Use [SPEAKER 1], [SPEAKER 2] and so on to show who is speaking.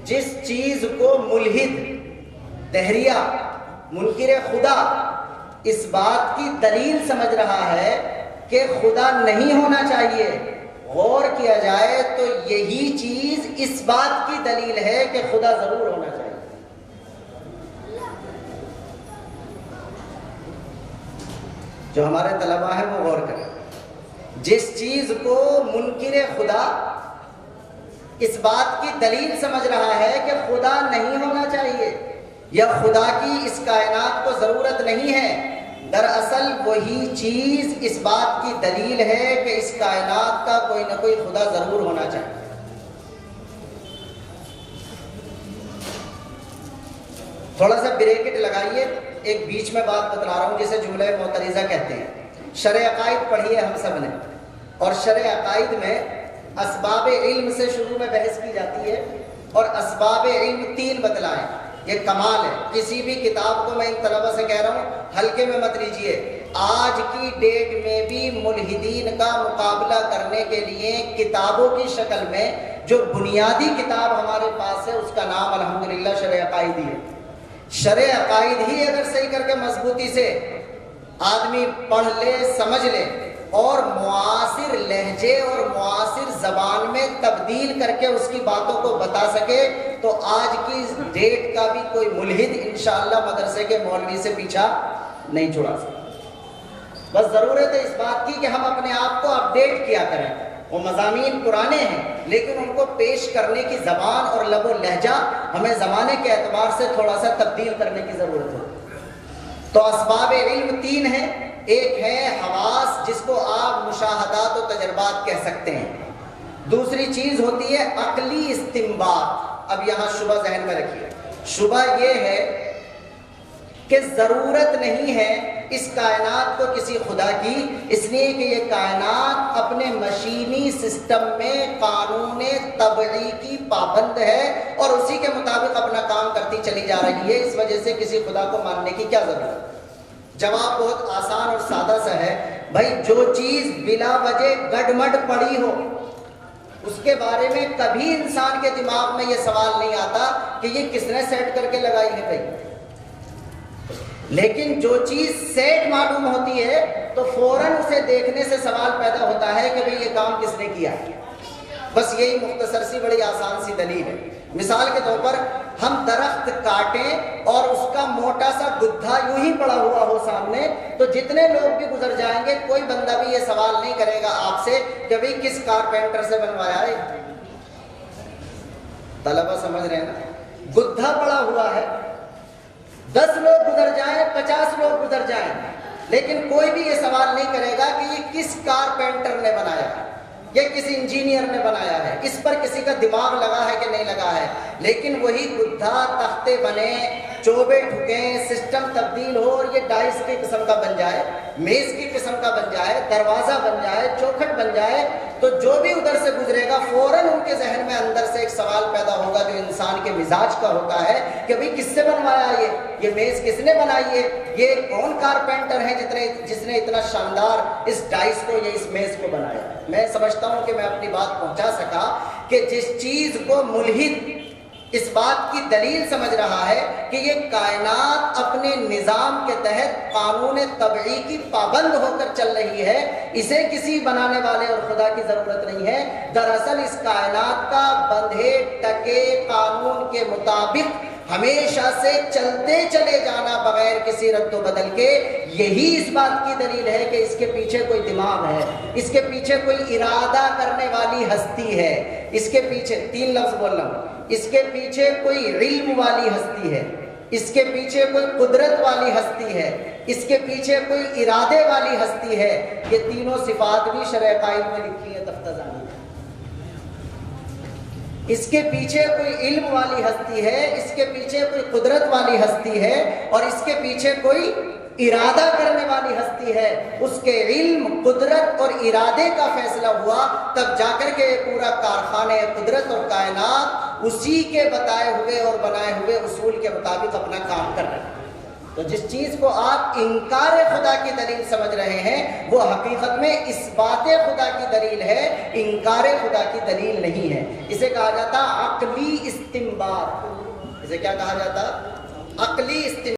[SPEAKER 1] جس چیز کو ملحد، دہریہ، منکر خدا اس بات کی دلیل سمجھ رہا ہے کہ خدا نہیں ہونا چاہیے، غور کیا جائے تو یہی چیز اس بات کی دلیل ہے کہ خدا ضرور ہونا چاہیے۔ جو ہمارے طلباء ہیں وہ غور کریں، جس چیز کو منکر خدا اس بات کی دلیل سمجھ رہا ہے کہ خدا نہیں ہونا چاہیے یا خدا کی اس کائنات کو ضرورت نہیں ہے، دراصل وہی چیز اس بات کی دلیل ہے کہ اس کائنات کا کوئی نہ کوئی خدا ضرور ہونا چاہیے۔ تھوڑا سا بریکٹ لگائیے، ایک بیچ میں بات بتلا رہا ہوں جسے جملہ معترضہ کہتے ہیں۔ شرح عقائد پڑھی ہے ہم سب نے، اور شرح عقائد میں اسباب علم سے شروع میں بحث کی جاتی ہے، اور اسباب علم 3 بتلائیں۔ یہ کمال ہے، کسی بھی کتاب کو میں ان طلبہ سے کہہ رہا ہوں ہلکے میں مت لیجئے۔ آج کی ڈیٹ میں بھی ملحدین کا مقابلہ کرنے کے لیے کتابوں کی شکل میں جو بنیادی کتاب ہمارے پاس ہے اس کا نام الحمدللہ شرح عقائد ہی ہے۔ شرح عقائد ہی اگر صحیح کر کے مضبوطی سے آدمی پڑھ لے، سمجھ لے اور معاصر لہجے اور معاصر زبان میں تبدیل کر کے اس کی باتوں کو بتا سکے تو آج کی ڈیٹ کا بھی کوئی ملحد انشاءاللہ مدرسے کے مولوی سے پیچھا نہیں چھڑا سکتا۔ بس ضرورت ہے اس بات کی کہ ہم اپنے آپ کو اپڈیٹ کیا کریں۔ وہ مضامین پرانے ہیں لیکن ان کو پیش کرنے کی زبان اور لب و لہجہ ہمیں زمانے کے اعتبار سے تھوڑا سا تبدیل کرنے کی ضرورت ہے۔ تو اسباب علم 3 ہیں۔ ایک ہے حواس، جس کو آپ مشاہدات و تجربات کہہ سکتے ہیں۔ دوسری چیز ہوتی ہے عقلی استنباط۔ اب یہاں شبہ ذہن میں رکھیے، شبہ یہ ہے کہ ضرورت نہیں ہے اس کائنات کو کسی خدا کی، اس لیے کہ یہ کائنات اپنے مشینی سسٹم میں قانون طبعی کی پابند ہے اور اسی کے مطابق اپنا کام کرتی چلی جا رہی ہے، اس وجہ سے کسی خدا کو ماننے کی کیا ضرورت ہے؟ جواب بہت آسان اور سادہ سا ہے، بھائی جو چیز بلا وجہ گڈمڈ پڑی ہو اس کے بارے میں کبھی انسان کے دماغ میں یہ سوال نہیں آتا کہ یہ کس نے سیٹ کر کے لگائی ہے بھائی، لیکن جو چیز سیٹ معلوم ہوتی ہے تو فوراً اسے دیکھنے سے سوال پیدا ہوتا ہے کہ بھئی یہ کام کس نے کیا۔ بس یہی مختصر سی بڑی آسان سی دلیل ہے۔ مثال کے طور پر ہم درخت کاٹیں اور اس کا موٹا سا گدھا یوں ہی پڑا ہوا ہو سامنے تو جتنے لوگ بھی گزر جائیں گے کوئی بندہ بھی یہ سوال نہیں کرے گا آپ سے کہ بھئی کس کارپینٹر سے بنوایا ہے۔ طلبہ سمجھ رہے ہیں نا، گدھا پڑا ہوا ہے، 10 لوگ گزر جائیں، 50 لوگ گزر جائیں، لیکن کوئی بھی یہ سوال نہیں کرے گا کہ یہ کس کارپینٹر نے بنایا ہے، یہ کسی انجینئر نے بنایا ہے، اس پر کسی کا دماغ لگا ہے کہ نہیں لگا ہے۔ لیکن وہی گدھا تختے بنے، چوبے ٹھکیں، سسٹم تبدیل ہو اور یہ ڈائس کی قسم کا بن جائے، میز کی قسم کا بن جائے، دروازہ بن جائے، چوکھٹ بن جائے، تو جو بھی ادھر سے گزرے گا فوراً ان کے ذہن میں اندر سے ایک سوال پیدا ہوگا جو انسان کے مزاج کا ہوتا ہے کہ بھئی کس سے بنوایا یہ میز کس نے بنائی ہے، یہ کون کارپینٹر ہے جس نے اتنا شاندار اس ڈائس کو یا اس میز کو بنایا۔ میں سمجھتا ہوں کہ میں اپنی بات پہنچا سکا کہ جس چیز کو ملحد اس بات کی دلیل سمجھ رہا ہے کہ یہ کائنات اپنے نظام کے تحت قانون طبعی کی پابند ہو کر چل رہی ہے، اسے کسی بنانے والے اور خدا کی ضرورت نہیں ہے۔ دراصل اس کائنات کا بندھے ٹکے قانون کے مطابق ہمیشہ سے چلتے چلے جانا بغیر کسی رد و بدل کے، یہی اس بات کی دلیل ہے کہ اس کے پیچھے کوئی دماغ ہے، اس کے پیچھے کوئی ارادہ کرنے والی ہستی ہے، اس کے پیچھے 3 لفظ بول رہا ہوں، اس کے پیچھے کوئی علم والی ہستی ہے، اس کے پیچھے کوئی قدرت والی ہستی ہے، اس کے پیچھے کوئی ارادے والی ہستی ہے۔ یہ تینوں صفات بھی شرح عقائد میں لکھی ہے تفتزانی۔ اس کے پیچھے کوئی علم والی ہستی ہے، اس کے پیچھے کوئی قدرت والی ہستی ہے اور اس کے پیچھے کوئی ارادہ کرنے والی ہستی ہے۔ اس کے علم، قدرت اور ارادے کا فیصلہ ہوا تب جا کر کے پورا کارخانے قدرت اور کائنات اسی کے بتائے ہوئے اور بنائے ہوئے اصول کے مطابق اپنا کام کر رہے ہیں۔ تو جس چیز کو آپ انکار خدا کی دلیل سمجھ رہے ہیں وہ حقیقت میں اثبات خدا کی دلیل ہے، انکار خدا کی دلیل نہیں ہے۔ اسے کہا جاتا عقلی استنباط۔ بات، اسے کیا کہا جاتا؟ عقلی استنباط